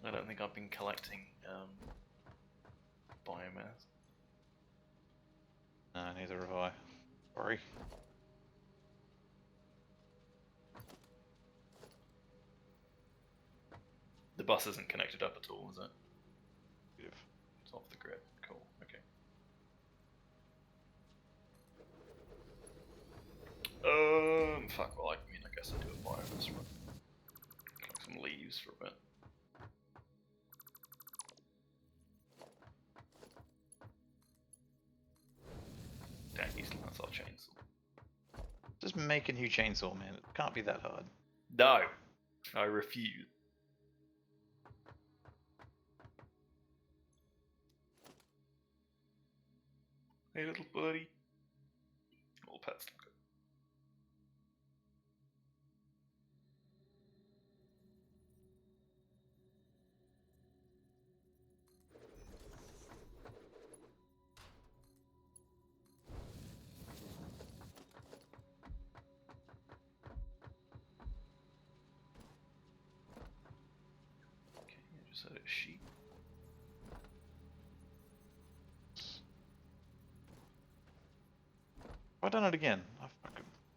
I don't think I've been collecting biomass. No, neither have I. Sorry. The bus isn't connected up at all, is it? Negative. It's off the grid. Cool. Okay. Fuck. Well, I mean, I guess I do a biomass run. Collect some leaves for a bit. Damn, that's our chainsaw. Just make a new chainsaw, man. It can't be that hard. No, I refuse. Hey, little buddy. Little pet's not good. Okay, I just had a sheep. Have I done it again? I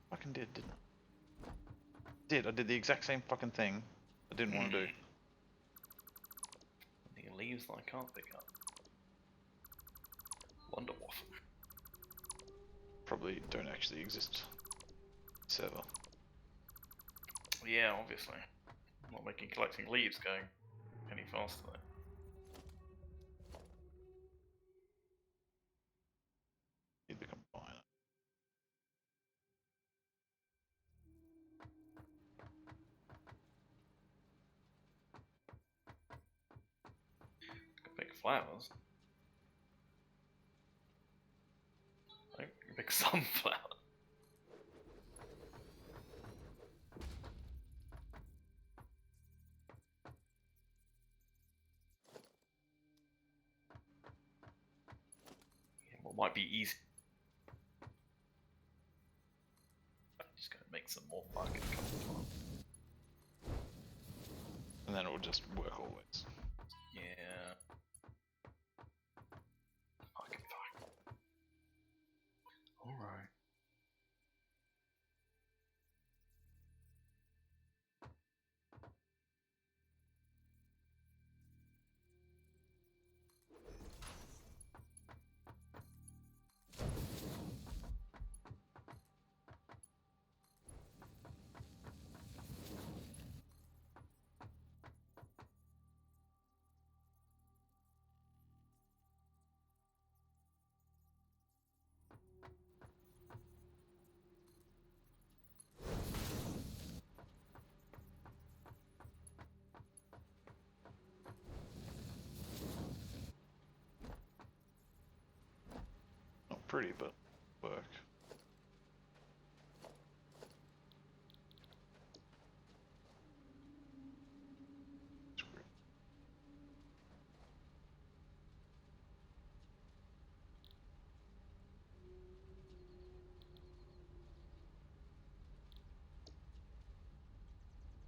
fucking did, didn't I? I did the exact same fucking thing I didn't want to do. The leaves that I can't pick up. Wonder Waffle. Probably don't actually exist. Server. Yeah, obviously. Not making collecting leaves going any faster though. Need the combiner. Can pick flowers. I can pick sunflower. Yeah, what might be easy. I'm just gonna make some more fucking cobble. And then it will just work always. Yeah. Fucking fuck. Alright. Not pretty, but work.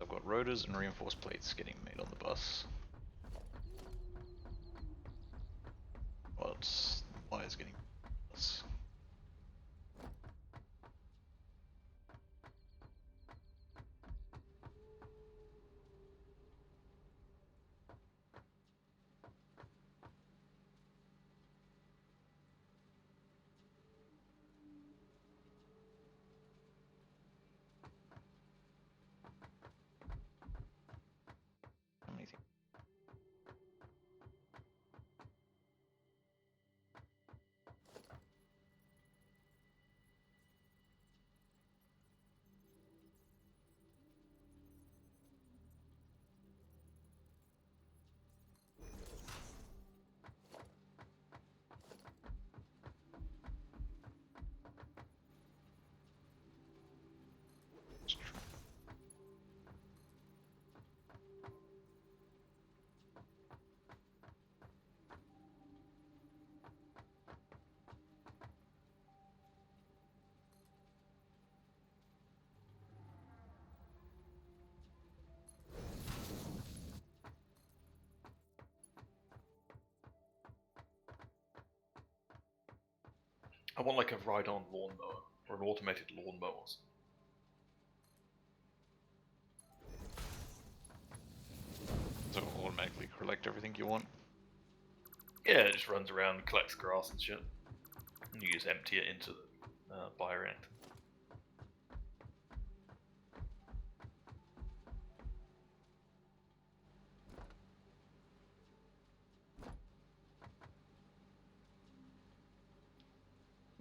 I've got rotors and reinforced plates getting made on the bus. Well, it's wires getting made on the bus. How many things? I want like a ride-on lawnmower or an automated lawnmower. Or something. So it'll automatically collect everything you want. Yeah, it just runs around, collects grass and shit, and you just empty it into the bioreactor.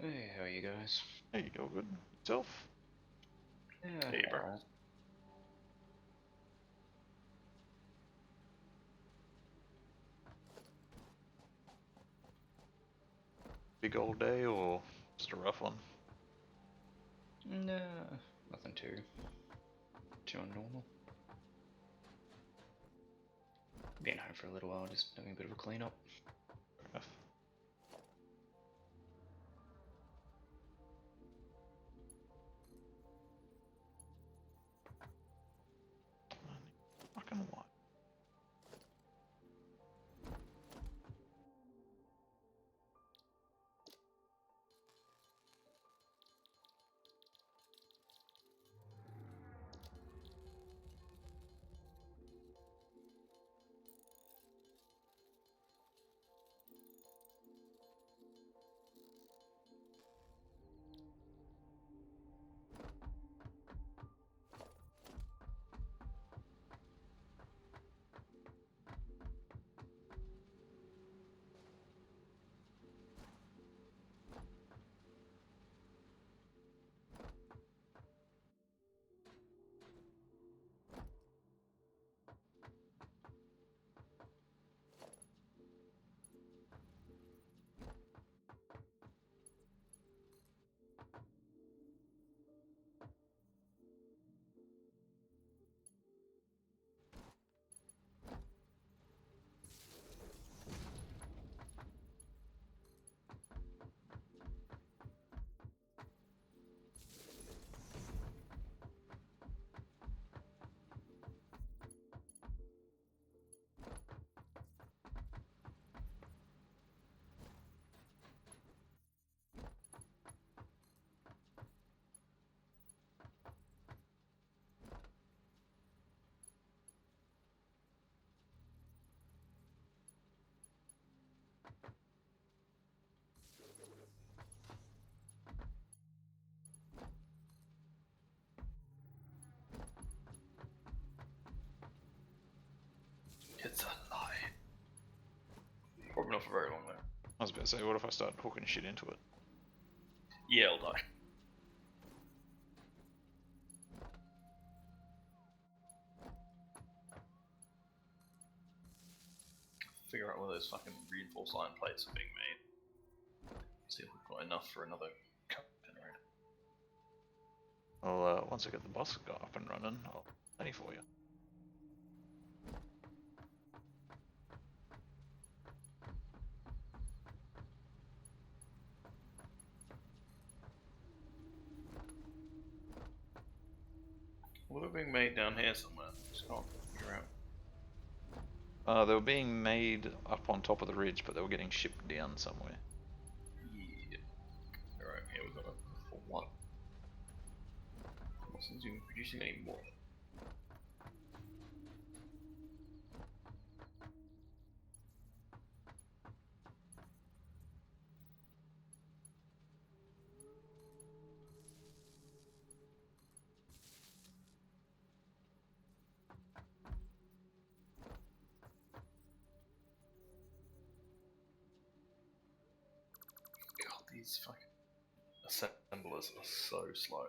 Hey, how are you guys? There you go, good. Yourself? Yeah, Hey, bro. alright. Big old day or just a rough one? No, nothing too normal. Been home for a little while, just doing a bit of a clean-up. Fair enough. Fucking what? It's a lie. Probably not for very long though. I was about to say, what if I start hooking shit into it? Yeah, it'll die. Figure out where those fucking reinforced iron plates are being made. See if we've got enough for another cup generator. Well, once I get the boss guy up and running, I'll plenty for you. Well, they're being made down here somewhere. Just can't figure out. They were being made up on top of the ridge, but they were getting shipped down somewhere. Yeah. Alright, here we got it. For what? What seems to be producing any more? God, these fucking assemblers are so slow.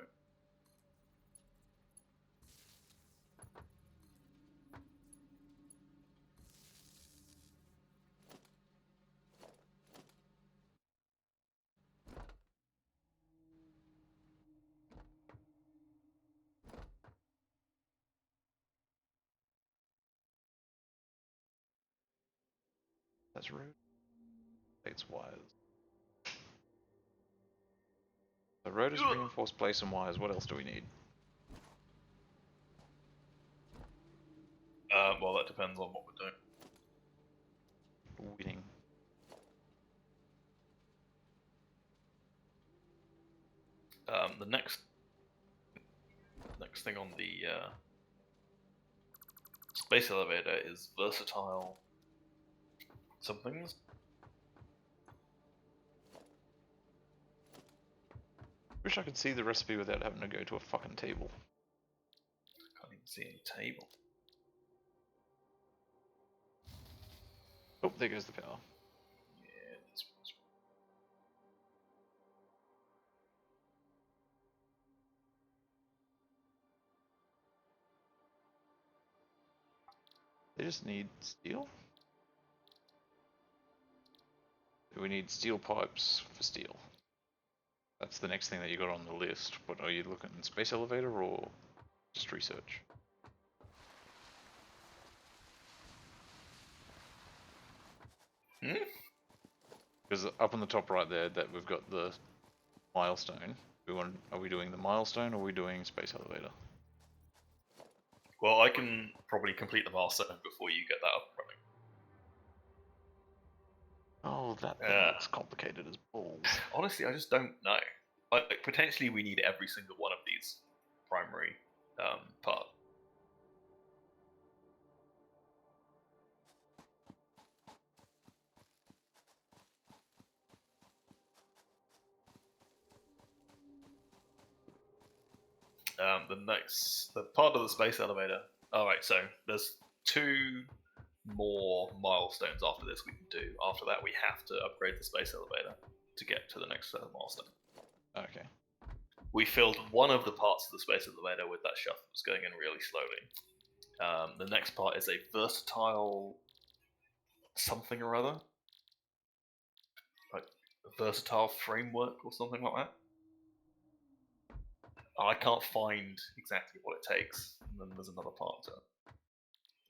That's rude. Plates, wires. The rotors, Ugh. reinforced plates and wires. What else do we need? Well, that depends on what we're doing. Winning. The next thing on the space elevator is versatile somethings. Wish I could see the recipe without having to go to a fucking table. Can't even see any table. Oh, there goes the power. Yeah, that's They just need steel? We need steel pipes for steel. That's the next thing that you got on the list. But are you looking at space elevator or just research? Because up on the top right there, that we've got the milestone. Are we doing the milestone or are we doing space elevator? Well, I can probably complete the milestone before you get that up and running. Oh, that thing Yeah. looks complicated as balls. Honestly, I just don't know. Like potentially, we need every single one of these primary parts. The part of the space elevator. Alright, so there's 2 more milestones after this we can do. After that, we have to upgrade the space elevator to get to the next milestone. Okay. We filled one of the parts of the space elevator with that shaft that was going in really slowly. The next part is a versatile something or other. Like a versatile framework or something like that. I can't find exactly what it takes. And then there's another part to it.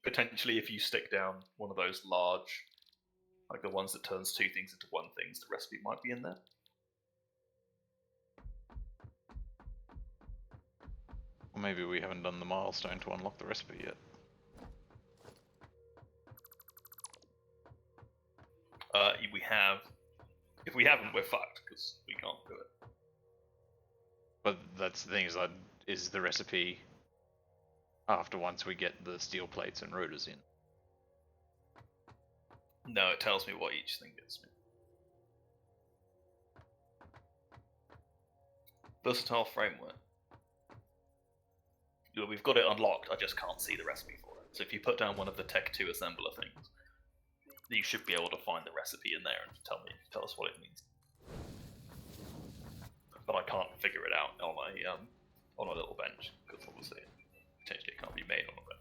Potentially, if you stick down one of those large, like the ones that turns 2 things into 1 thing, the recipe might be in there. Or maybe we haven't done the milestone to unlock the recipe yet. We have. If we haven't, we're fucked because we can't do it. But that's the thing is the recipe after once we get the steel plates and rotors in. No, it tells me what each thing gets me. Versatile framework. We've got it unlocked, I just can't see the recipe for it. So if you put down one of the Tech 2 assembler things, you should be able to find the recipe in there and tell us what it means. But I can't figure it out on a little bench, because obviously potentially it can't be made on a bench.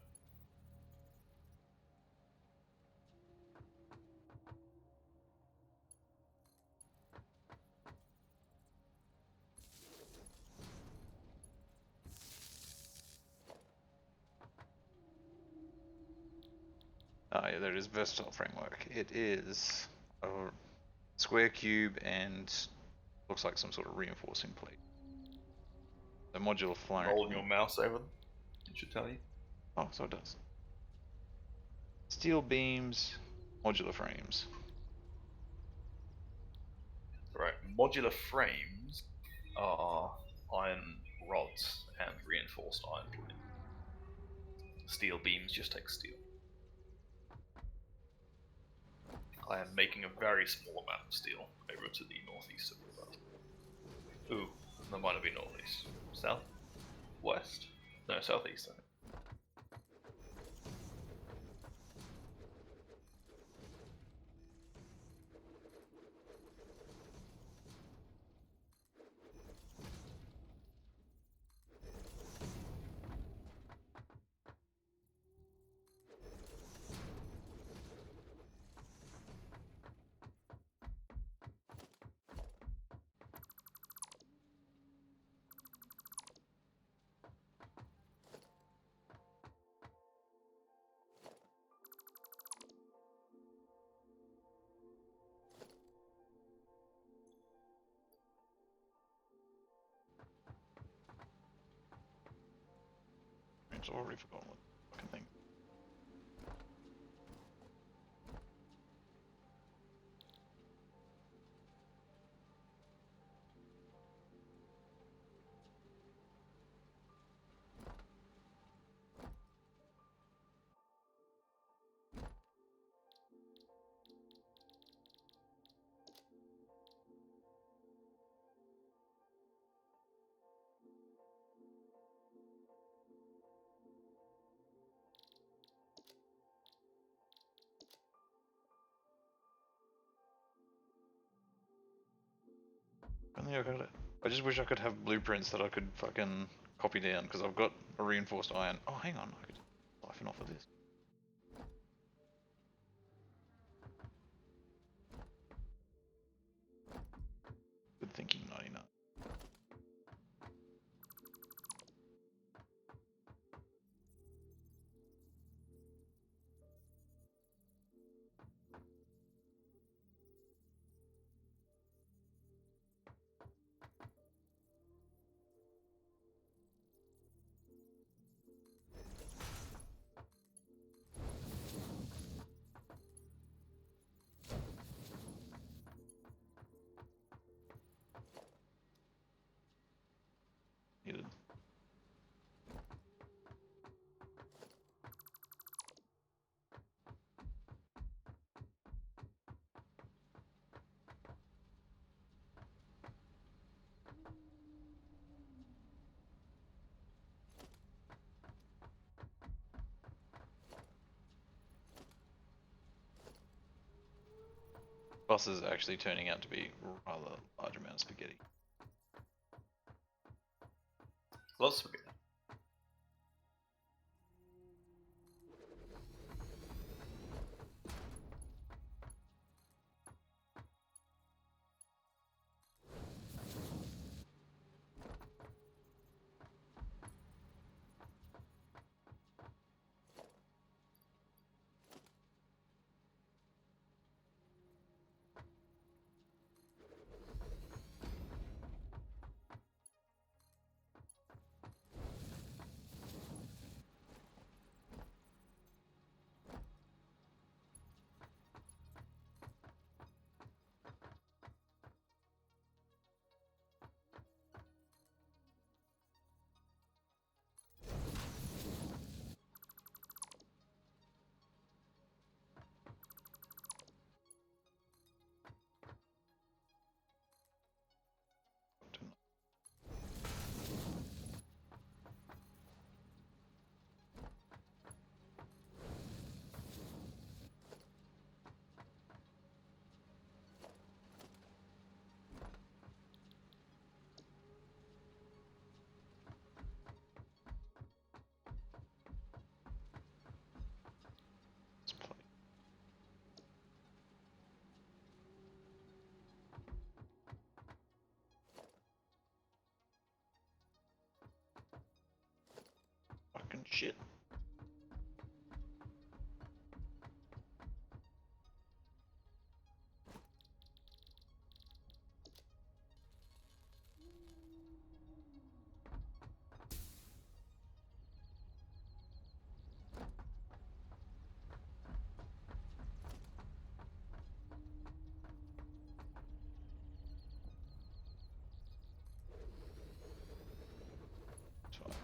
Ah, yeah, there it is, versatile framework. It is a square cube and looks like some sort of reinforcing plate. The modular flame. Roll your mouse over them, it should tell you. Oh, so it does. Steel beams, modular frames. Right, modular frames are iron rods and reinforced iron plating. Steel beams just take steel. I am making a very small amount of steel over to the northeast of the Ooh, that might have been northeast. South? West? No, southeast, I think. I've already forgotten what the fucking thing. Only I got it. I just wish I could have blueprints that I could fucking copy down, because I've got a reinforced iron. Oh, hang on, I could siphon off of this. Good thinking, 99. Needed. Boss is actually turning out to be rather large amount of spaghetti. Lots of spaghetti. Let's play. Fucking shit. It's fine.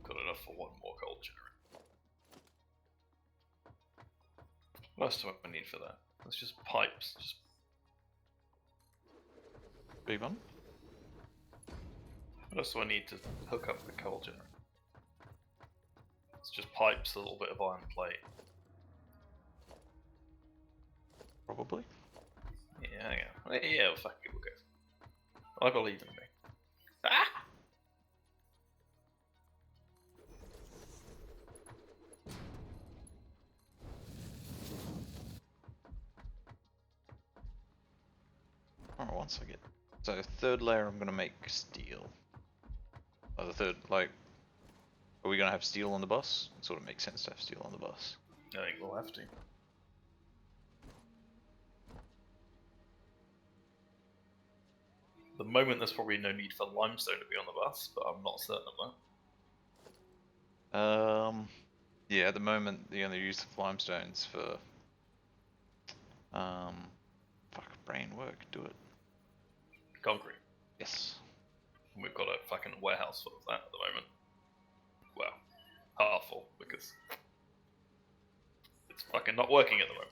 Got enough for one more coal generator. What else do I need for that? It's just pipes. Just B1? what else do I need to hook up the coal generator? It's just pipes, a little bit of iron plate. Probably. Yeah, yeah, fuck it, we'll go. I believe in me. Ah! Alright, once I get... So, third layer I'm gonna make steel. Oh, the third, like... Are we gonna have steel on the bus? It sort of makes sense to have steel on the bus. I think we'll have to. At the moment, there's probably no need for limestone to be on the bus, but I'm not certain of that. Yeah, at the moment the only use of limestone's for fuck, brain work, do it. Concrete. Yes. We've got a fucking warehouse full of that at the moment. Well, half full, because It's fucking not working at the moment.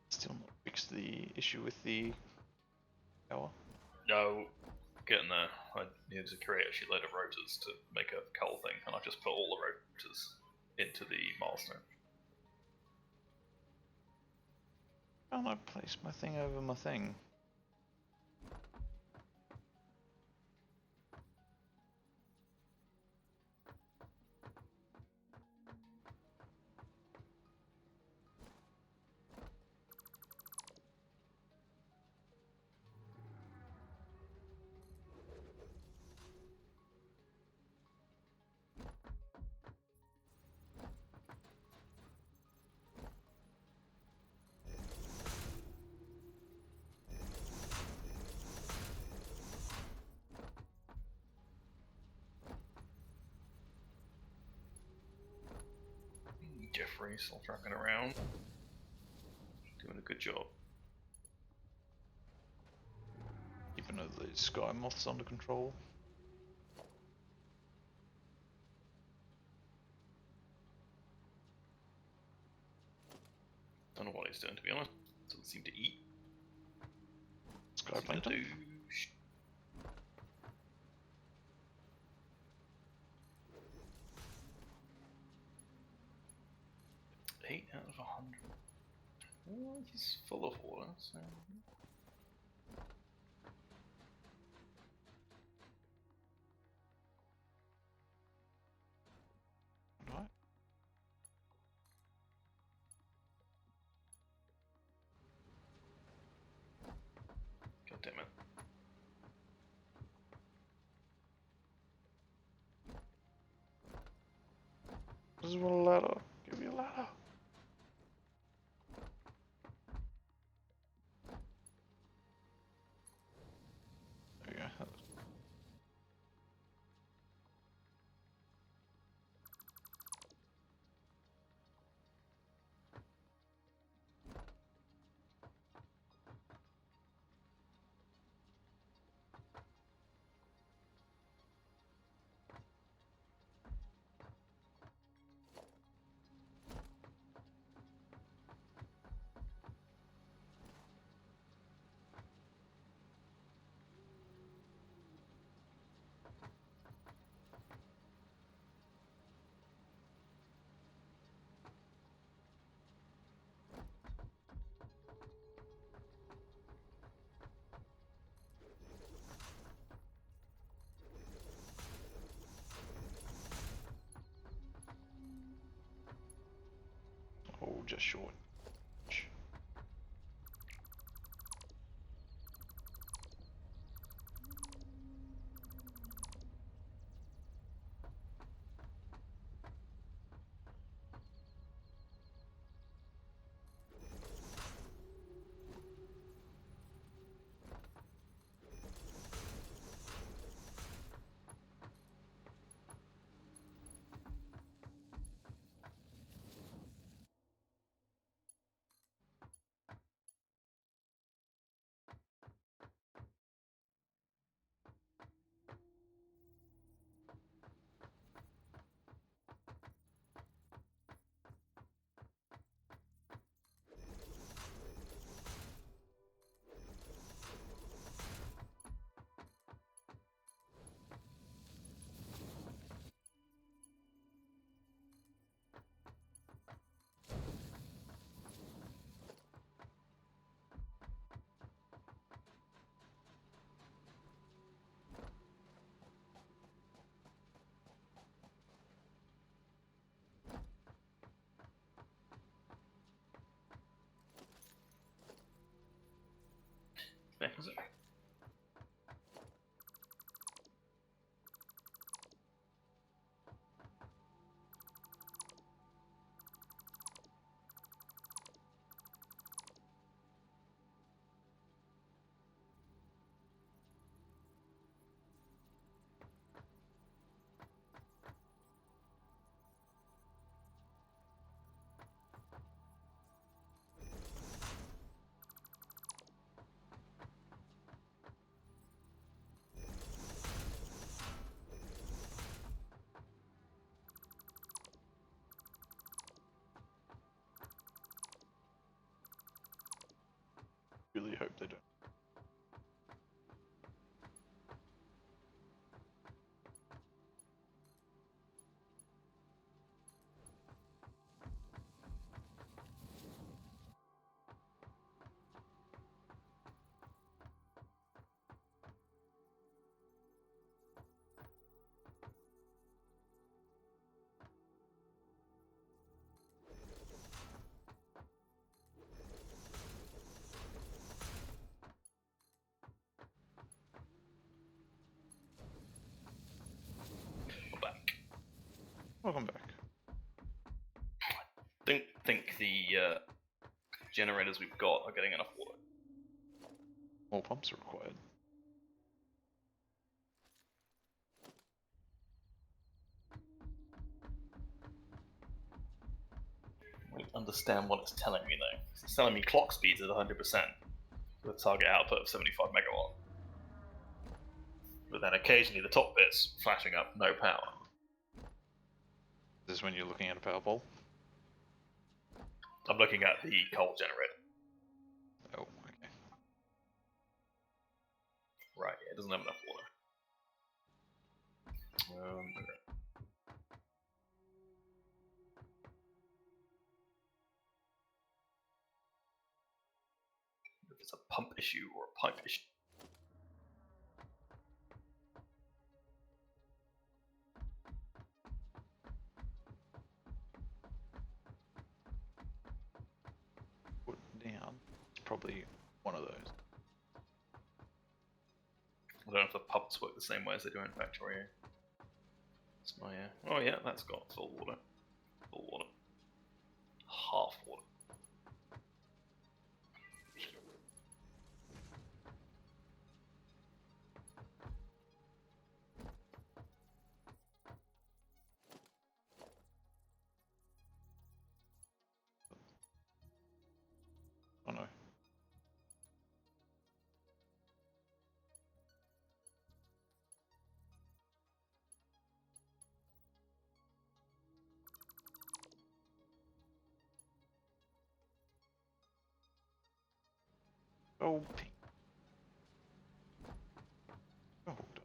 Still not fixed the issue with the power. No, getting there. I needed to create a shitload of rotors to make a cull thing, and I just put all the rotors into the milestone. Can't I place my thing over my thing? Jeffrey still tracking around. Doing a good job. Keeping the sky moths under control. Don't know what he's doing, to be honest. Doesn't seem to eat. Sky Seem to plankton. do 8 out of 100. Well, he's full of water, so. Right. God damn it. This is what a ladder. Give me a ladder. There we go. Oh, just short. Welcome back. Think the generators we've got are getting enough water. More pumps are required. I don't understand what it's telling me though. It's telling me clock speeds at 100% with target output of 75 megawatt. But then occasionally the top bit's flashing up no power. This is when you're looking at a power pole. I'm looking at the coal generator. Oh, okay. Right, yeah, it doesn't have enough water. Okay. If it's a pump issue or a pipe issue. Put down. It's probably one of those. I don't know if the pumps work the same way as they do in Factorio. That's my oh yeah, that's got full water. Full water. Half water. Oh no. Oh, pink. Oh, hooked up.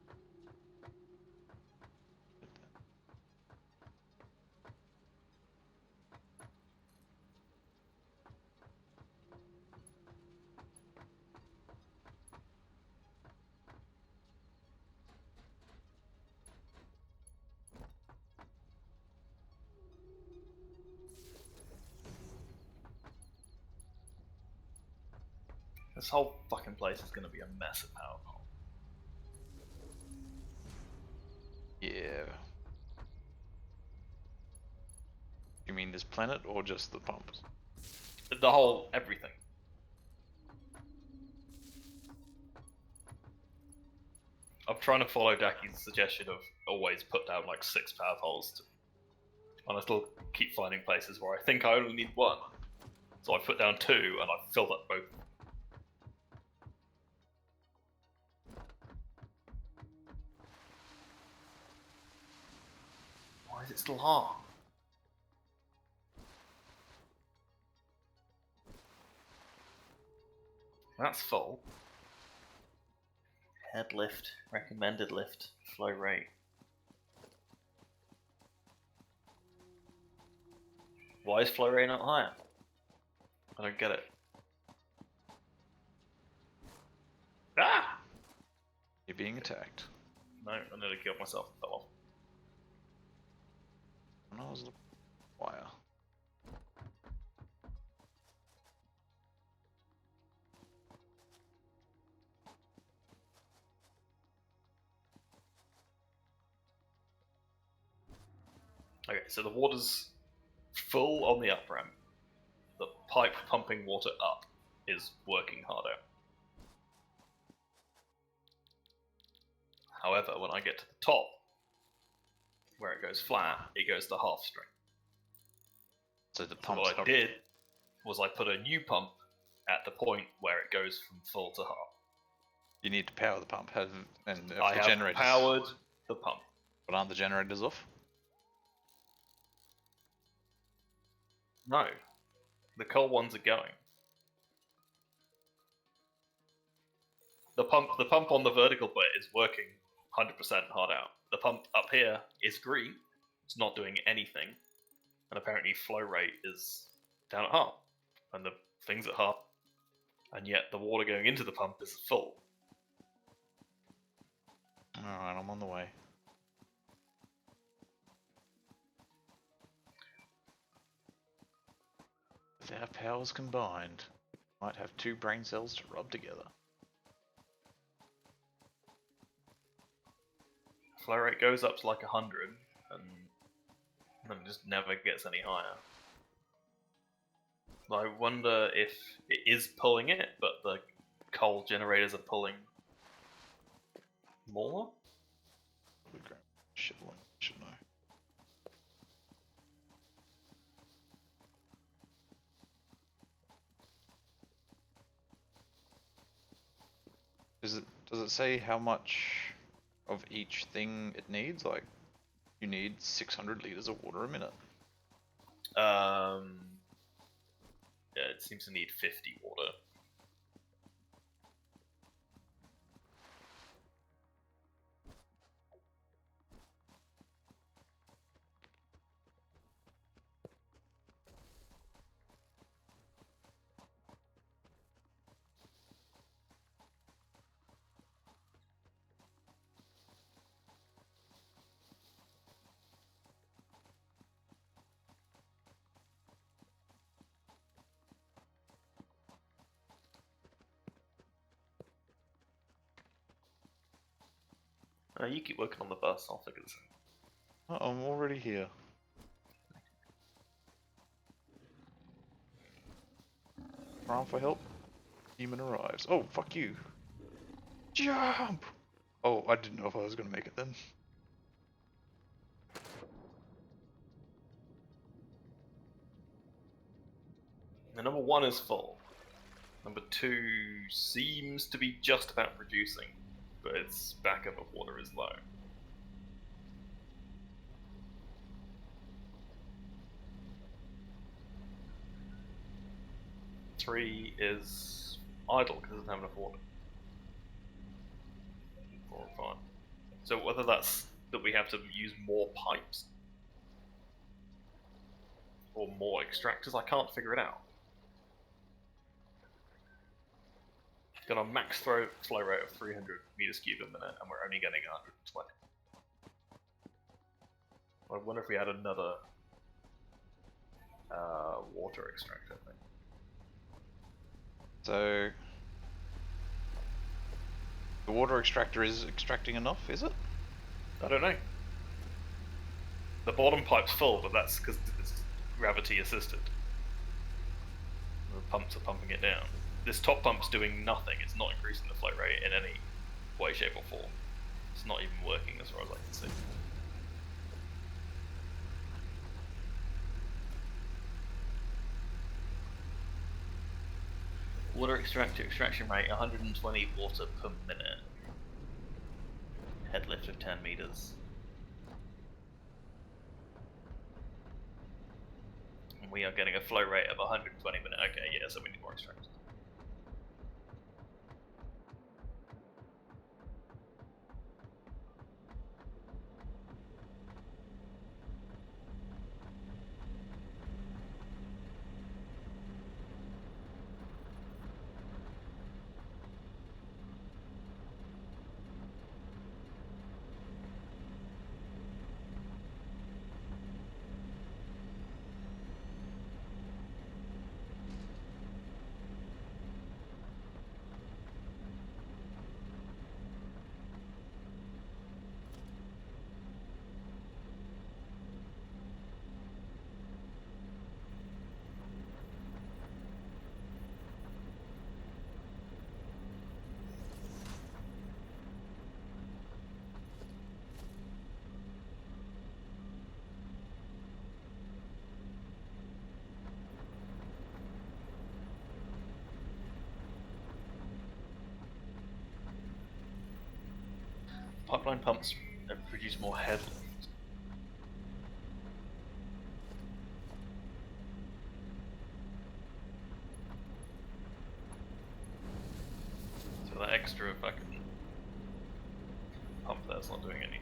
This whole fucking place is gonna be a mess of power pole. Yeah. You mean this planet or just the pumps? The whole everything. I'm trying to follow Daki's suggestion of always put down like 6 power poles, and I still keep finding places where I think I only need 1. So I put down 2 and I've filled up both. Why is it still hard? That's full. Head lift, recommended lift, flow rate. Why is flow rate not higher? I don't get it. Ah! You're being attacked. No, I nearly killed myself and fell off. And I was the wire. Okay, so the water's full on the up ramp. The pipe pumping water up is working harder. However, when I get to the top, where it goes flat, it goes to half strength. So the So pumps what I did was I put a new pump at the point where it goes from full to half. You need to power the pump, and if I the have generators. powered the pump. But aren't the generators off? No, the coal ones are going. The pump on the vertical bit is working 100% hard out. The pump up here is green. It's not doing anything, and apparently flow rate is down at half, and the thing's at half, and yet the water going into the pump is full. Alright, I'm on the way. If our powers combined, might have 2 brain cells to rub together. Flow rate goes up to like 100, and And it just never gets any higher. I wonder if it is pulling it, but the coal generators are pulling more? Should know. Does it say how much of each thing it needs? Like, you need 600 liters of water a minute. Yeah, it seems to need 50 water. You keep working on the bus, I'll figure this out. Oh, I'm already here. Round for help. Human arrives. Oh, fuck you. Jump! Oh, I didn't know if I was gonna make it then. The number 1 is full. Number 2 seems to be just about producing, but its backup of water is low. Three is idle because it doesn't have enough water. 4 and 5. So whether that's that we have to use more pipes or more extractors, I can't figure it out. Got a max flow rate of 300 meters cubed a minute, and we're only getting 120. I wonder if we had another water extractor thing. So, the water extractor is extracting enough, is it? I don't know. The bottom pipe's full, but that's because it's gravity assisted. The pumps are pumping it down. This top pump's doing nothing. It's not increasing the flow rate in any way, shape, or form. It's not even working as far as I can see. Water extractor extraction rate 120 water per minute. Head lift of 10 meters. And we are getting a flow rate of 120 minutes. Okay, yeah, so we need more extractors. Pipeline pumps produce more head lift. So that extra fucking pump there's not doing any.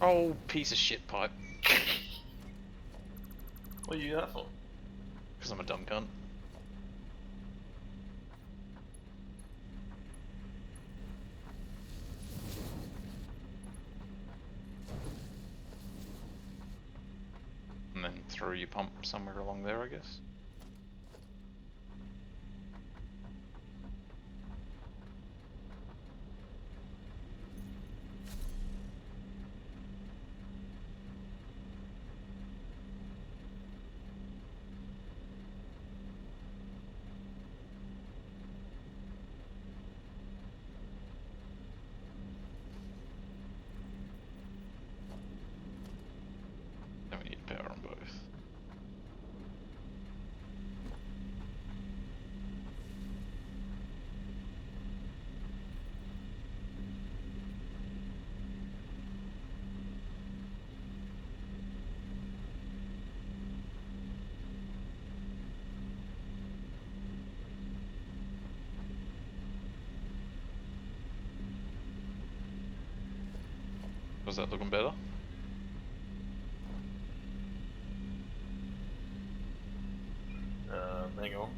Oh, piece of shit pipe. What are you that for? Because I'm a dumb cunt. And then throw your pump somewhere along there, I guess. Then we need power on both. Was that looking better? Hang on.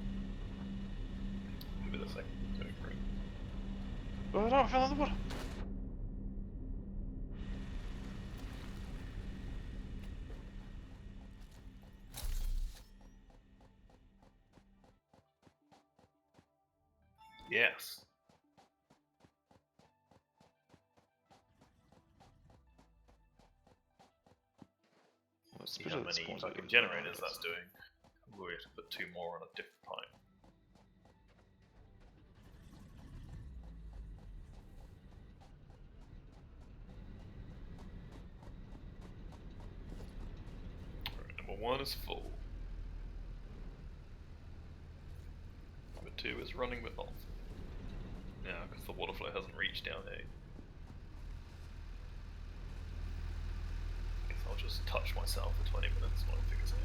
Give it a second. It's going through. Oh no, I fell in the water. Yes. Let's See put how it at many spawns fucking with generators that's doing. We have to put 2 more on a different pipe. Alright, number 1 is full. Number 2 is running but not full. Yeah, because the water flow hasn't reached down here. Guess I'll just touch myself for 20 minutes while it figures it out.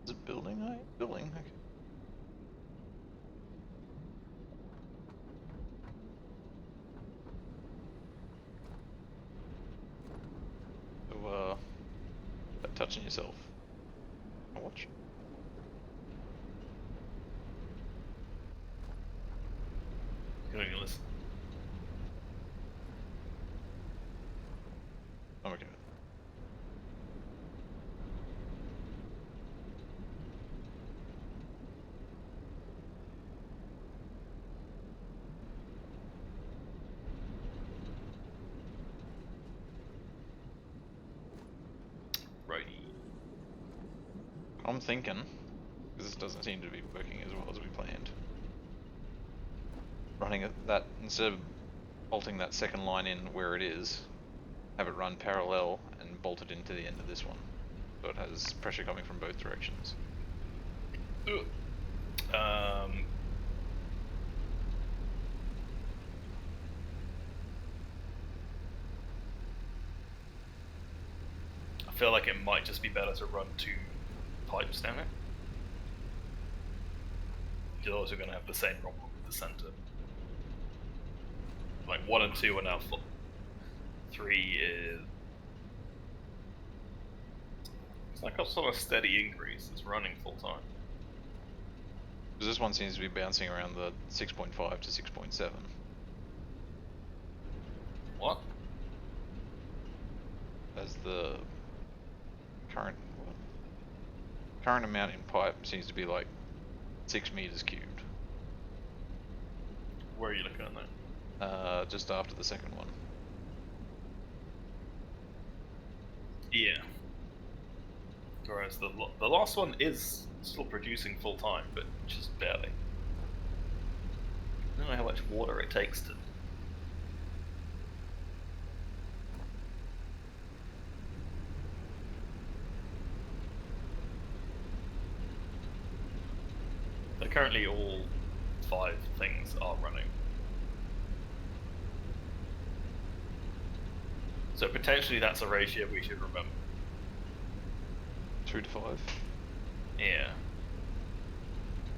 Is it building? Building, okay. So, touching yourself. I'll watch. You don't even listen. I'm okay. Righty. I'm thinking, because this doesn't seem to be working as well as we planned. Running that, instead of bolting that second line in where it is, have it run parallel and bolt it into the end of this one. So it has pressure coming from both directions. Ugh. I feel like it might just be better to run 2 pipes down it. You're also going to have the same problem with the center. Like 1 and 2 are now full. 3 is... It's like a sort of steady increase. It's running full time. Because this one seems to be bouncing around the 6.5 to 6.7. What? As the current amount in pipe seems to be like 6 meters cubed. Where are you looking at that? Just after the second one. Yeah. Whereas the last one is still producing full time, but just barely. I don't know how much water it takes to... But currently all 5 things are running. So potentially that's a ratio we should remember. 2 to 5. Yeah.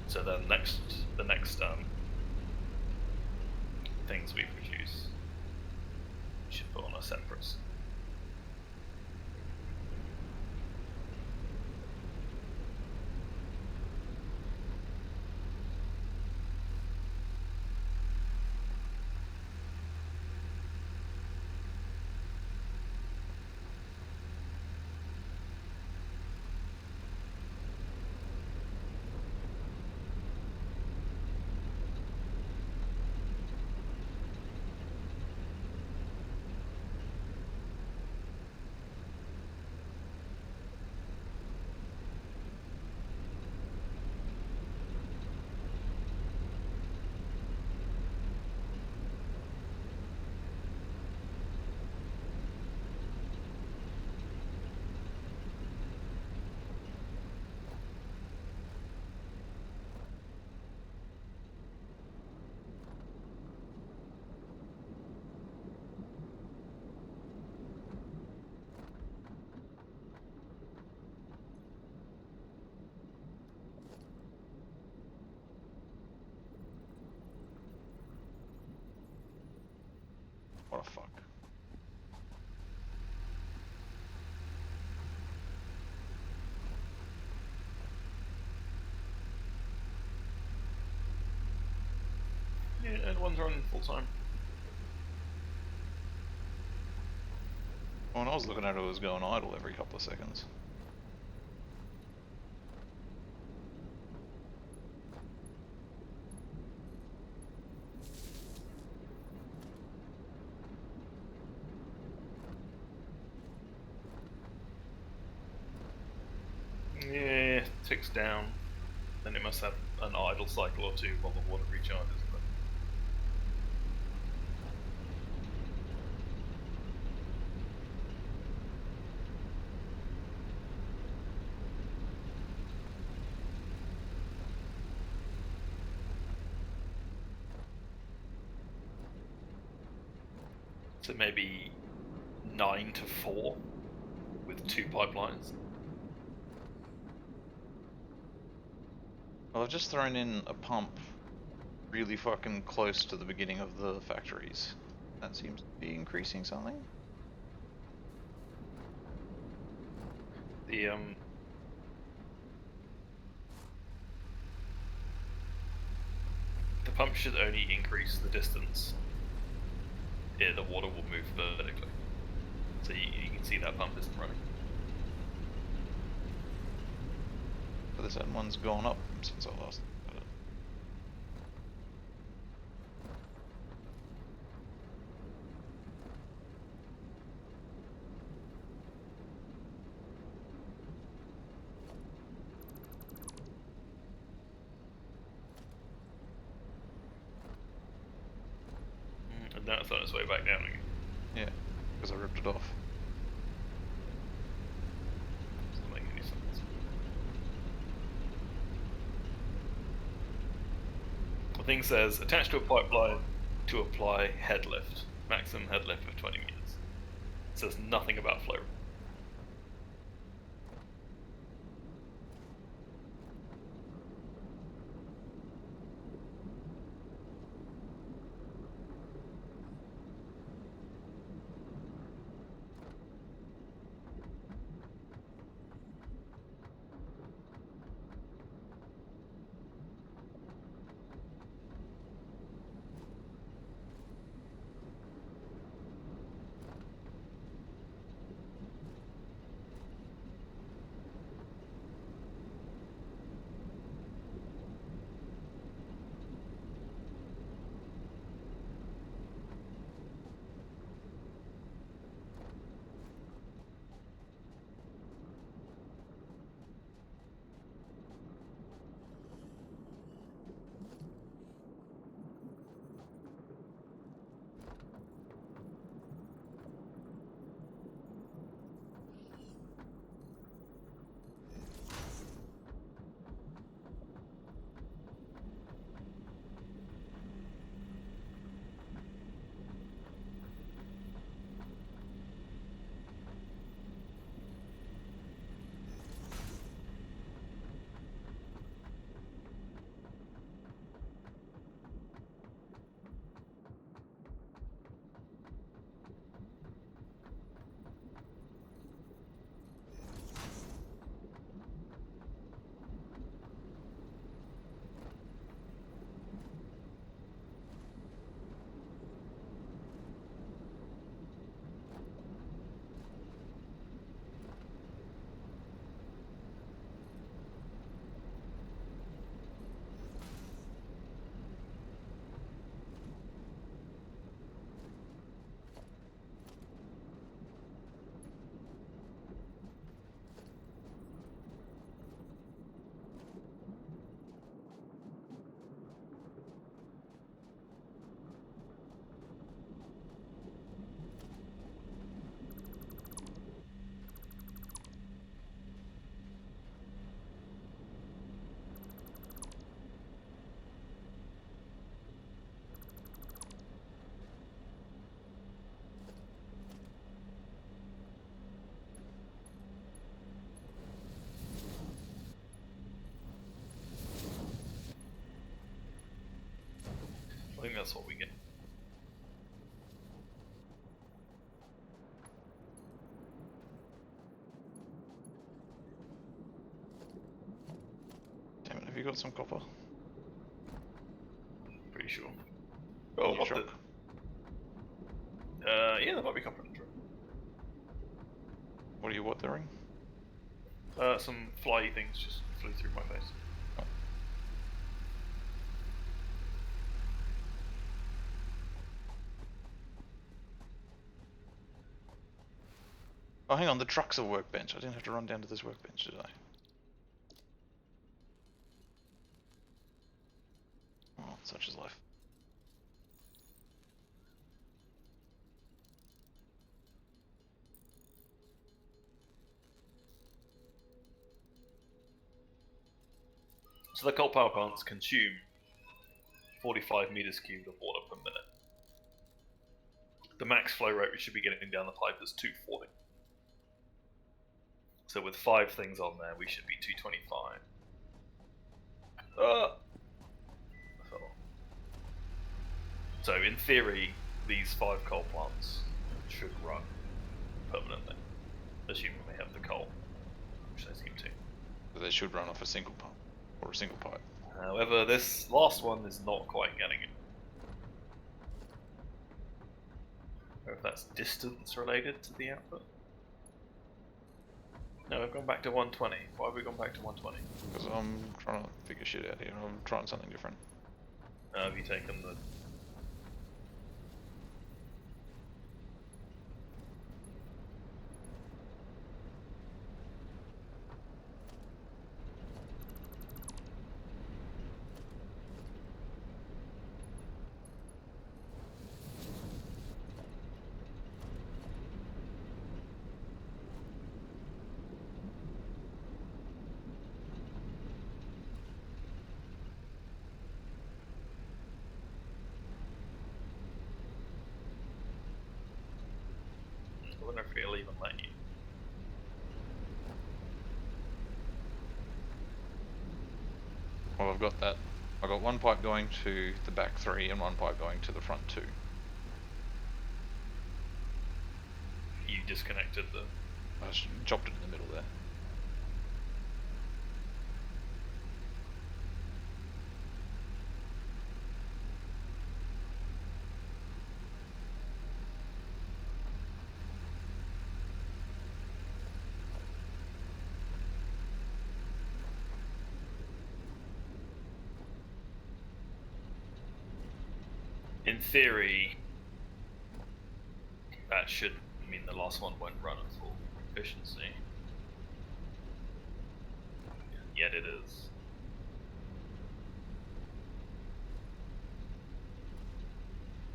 So then the next things we produce should put on our separates. What a fuck. Yeah, and one's running full time. When I was looking at it, it was going idle every couple of seconds. Yeah, ticks down. Then it must have an idle cycle or two while the water recharges. But so maybe 9 to 4 with 2 pipelines. Well, I've just thrown in a pump really fucking close to the beginning of the factories. That seems to be increasing something. The pump should only increase the distance. Yeah, the water will move vertically. So you can see that pump isn't running. But this end one's gone up since I last looked at it. And now it's on its way back down again. Yeah, because I ripped it off. Doesn't make any sense. The thing says attached to a pipeline to apply head lift, maximum head lift of 20 meters. It says nothing about flow. that's what we get. Damn it, have you got some copper? Pretty sure. Oh, You what sure? yeah, there might be copper in the truck. What are you watering? Some flyy things just flew through my face. Oh, hang on, the truck's a workbench. I didn't have to run down to this workbench, did I? Oh, such is life. So the coal power plants consume 45 meters cubed of water per minute. The max flow rate we should be getting down the pipe is 240. So with 5 things on there, we should be 225. So in theory, these 5 coal plants should run permanently, assuming they have the coal, which they seem to. So they should run off a single pump, or a single pipe. However, this last one is not quite getting it. Or if that's distance related to the output. No, we've gone back to 120. Why have we gone back to 120? Because I'm trying to figure shit out here. I'm trying something different. Have you taken the... I wonder if it'll even let you. Well, I've got that. I've got one pipe going to the back 3 and one pipe going to the front 2. You disconnected the... I just chopped it in the middle there. In theory, that should mean the last one won't run at full efficiency. Yet it is.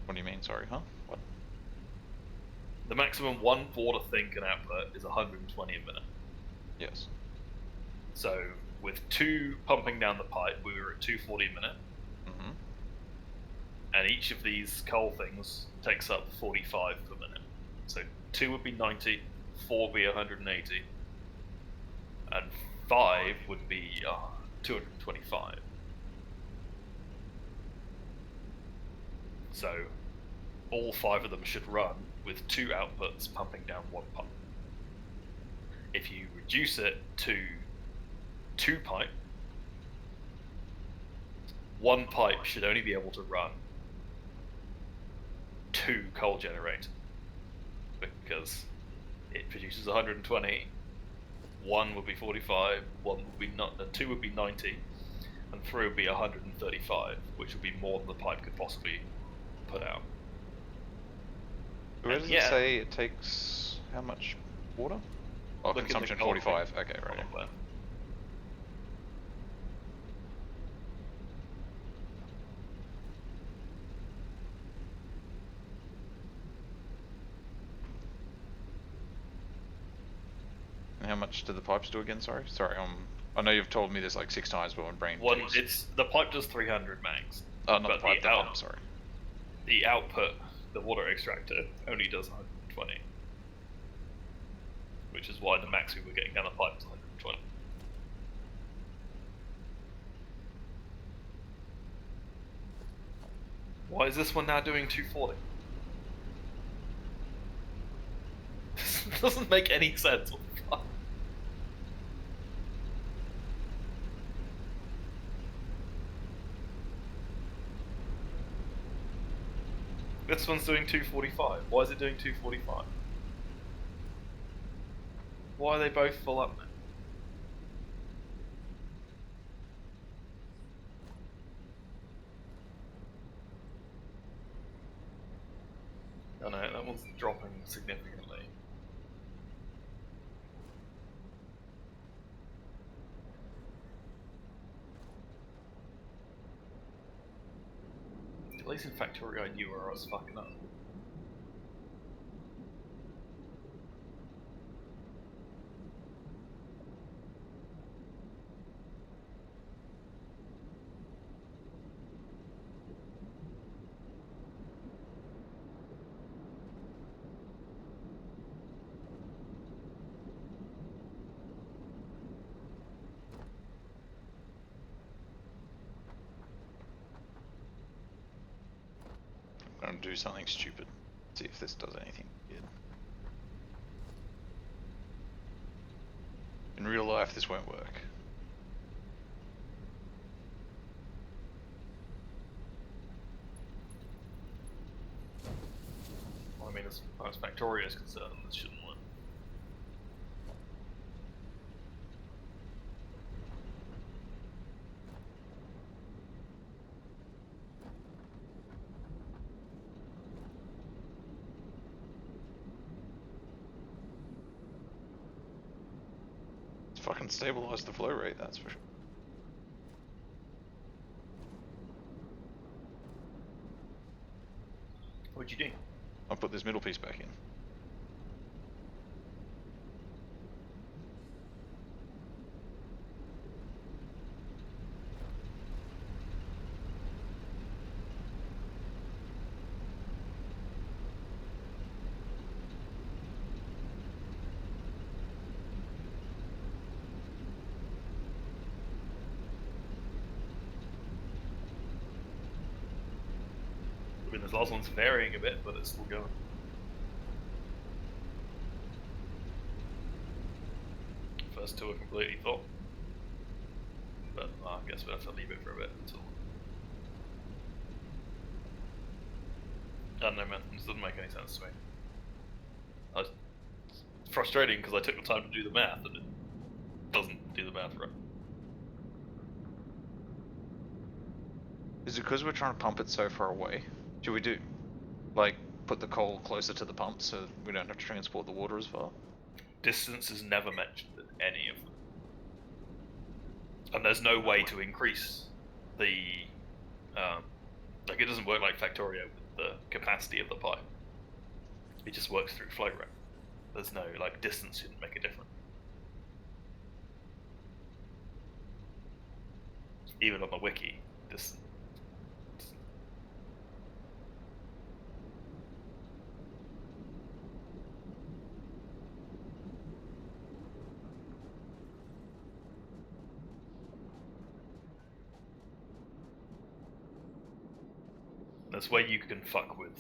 What do you mean, sorry, huh? What? The maximum one water thing can output is 120 a minute. Yes. So with 2 pumping down the pipe, we were at 240 a minute. Mm-hmm. And each of these coal things takes up 45 per minute. So 2 would be 90, 4 would be 180, and 5 would be 225. So all 5 of them should run with 2 outputs pumping down 1 pump. If you reduce it to 2 pipe, 1 pipe should only be able to run 2 coal generators, because it produces 120. 1 would be 45, 1 would be 2 would be 90, and 3 would be 135, which would be more than the pipe could possibly put out. Where does it say it takes how much water? Oh, Look at the consumption coal 45. thing Okay, right. on there. And how much do the pipes do again? Sorry, I know you've told me this like 6 times, but my brain. It's the pipe does 300 max. Oh, not but the pipe. The pump. Sorry. The output, the water extractor, only does 120, which is why the max we were getting down the pipe was 120. Why is this one now doing 240? This doesn't make any sense. What the fuck? This one's doing 245. Why is it doing 245? Why are they both full up now? Oh no, that one's dropping significantly. At least in Factorio I knew where I was fucking up. I'm gonna do something stupid. See if this does anything weird. In real life, this won't work. Well, I mean, as far as Factorio is concerned, this shouldn't work. It's fucking stabilized the flow rate, that's for sure. What'd you do? I'll put this middle piece back in. I mean, this last one's varying a bit, but it's still going. First two are completely full. But I guess we'll have to leave it for a bit until... I don't know, man. This doesn't make any sense to me. It's frustrating because I took the time to do the math and it doesn't do the math right. Is it because we're trying to pump it so far away? Should we do, like, put the coal closer to the pump so we don't have to transport the water as far? Distance is never mentioned in any of them. And there's no way to increase the... like, it doesn't work like Factorio with the capacity of the pipe. It just works through flow rate. There's no, like, distance shouldn't make a difference. Even on the wiki, distance. That's where you can fuck with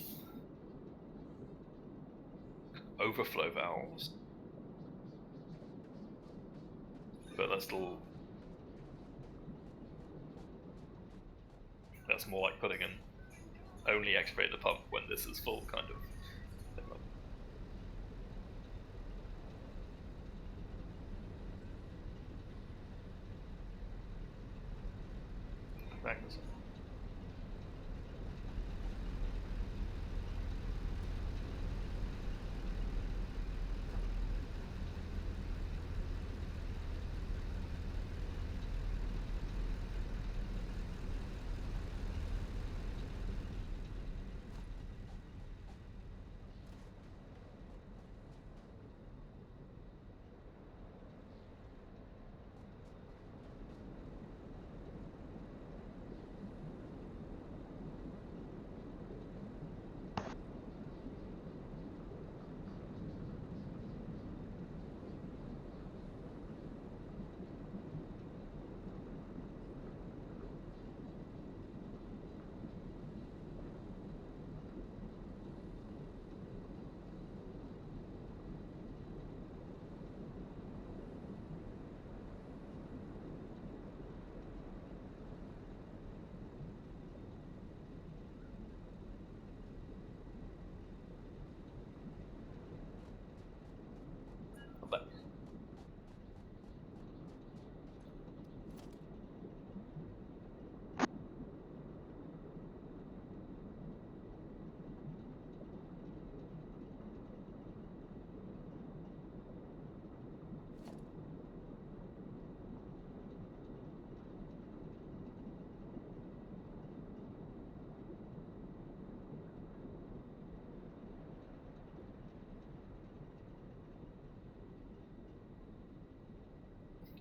overflow valves, but that's still... that's more like putting in only activate the pump when this is full, kind of. Magnus.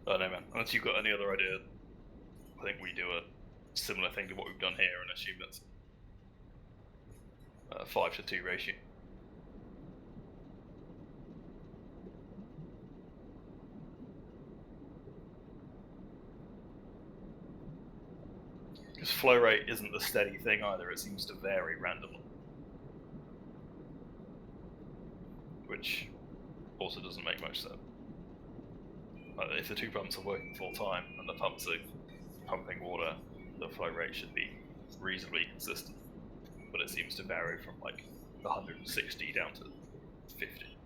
I don't know, man. Unless you've got any other idea, I think we do a similar thing to what we've done here and assume that's a 5-to-2 ratio. Because flow rate isn't a steady thing either, it seems to vary randomly. Which also doesn't make much sense. If the two pumps are working full time and the pumps are pumping water, the flow rate should be reasonably consistent. But it seems to vary from like 160 down to 50.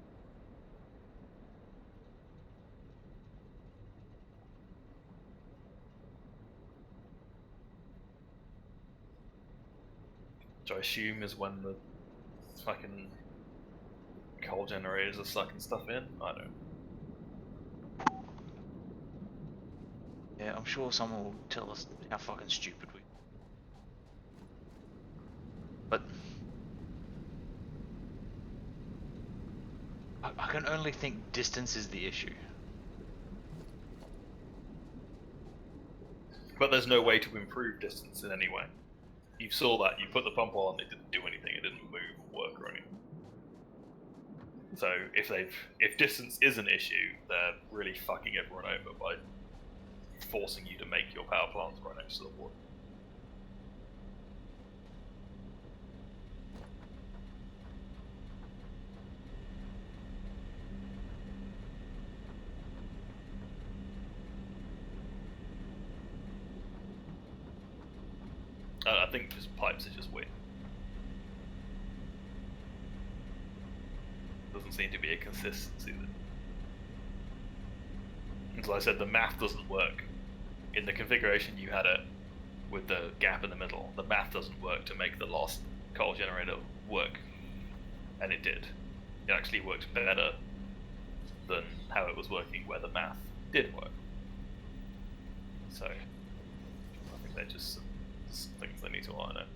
Which I assume is when the fucking coal generators are sucking stuff in? I don't know. Yeah, I'm sure someone will tell us how fucking stupid we are. But I can only think distance is the issue. But there's no way to improve distance in any way. You saw that, you put the pump on, it didn't do anything, it didn't move or work or anything. So if distance is an issue, they're really fucking everyone over by forcing you to make your power plants right next to the water. I think just pipes are just weird. Doesn't seem to be a consistency there. As I said, the math doesn't work. In the configuration you had it with the gap in the middle, the math doesn't work to make the last coal generator work. And it did. It actually worked better than how it was working where the math did work. So, I think they're just some things they need to iron out.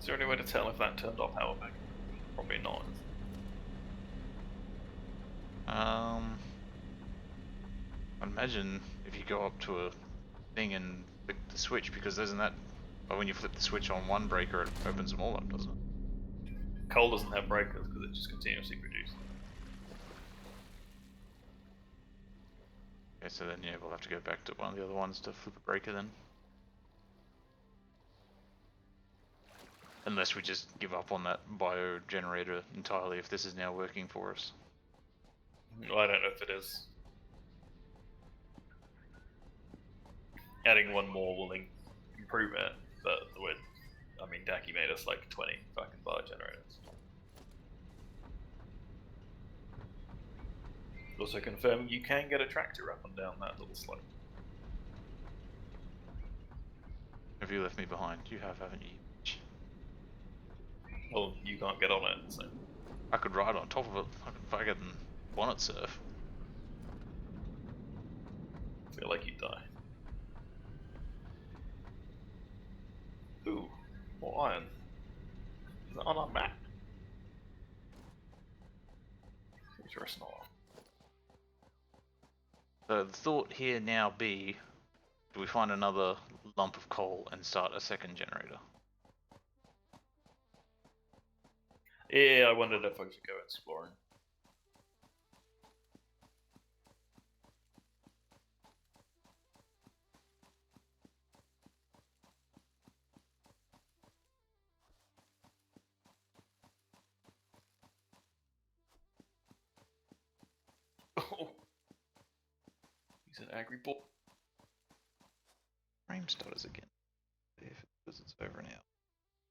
Is there any way to tell if that turned off power back? Probably not. I'd imagine if you go up to a thing and flick the switch, because isn't that, well, when you flip the switch on one breaker, it opens them all up, doesn't it? Coal doesn't have breakers because it just continuously produces. Okay, so then yeah, we'll have to go back to one of the other ones to flip a breaker then. Unless we just give up on that bio generator entirely if this is now working for us. Well, I don't know if it is. Adding one more will improve it, but I mean, Daki made us like 20 fucking bio generators. Also confirming you can get a tractor up and down that little slope. Have you left me behind? You have, haven't you? Well, you can't get on it, so. I could ride on top of it. I could fucking bonnet surf. I feel like you'd die. Ooh, more iron. Is that on our map? Interesting. So the thought here now be, do we find another lump of coal and start a second generator? Yeah, I wondered if I should go exploring. Oh, he's an angry boy. Frame stutters again. If it's over now.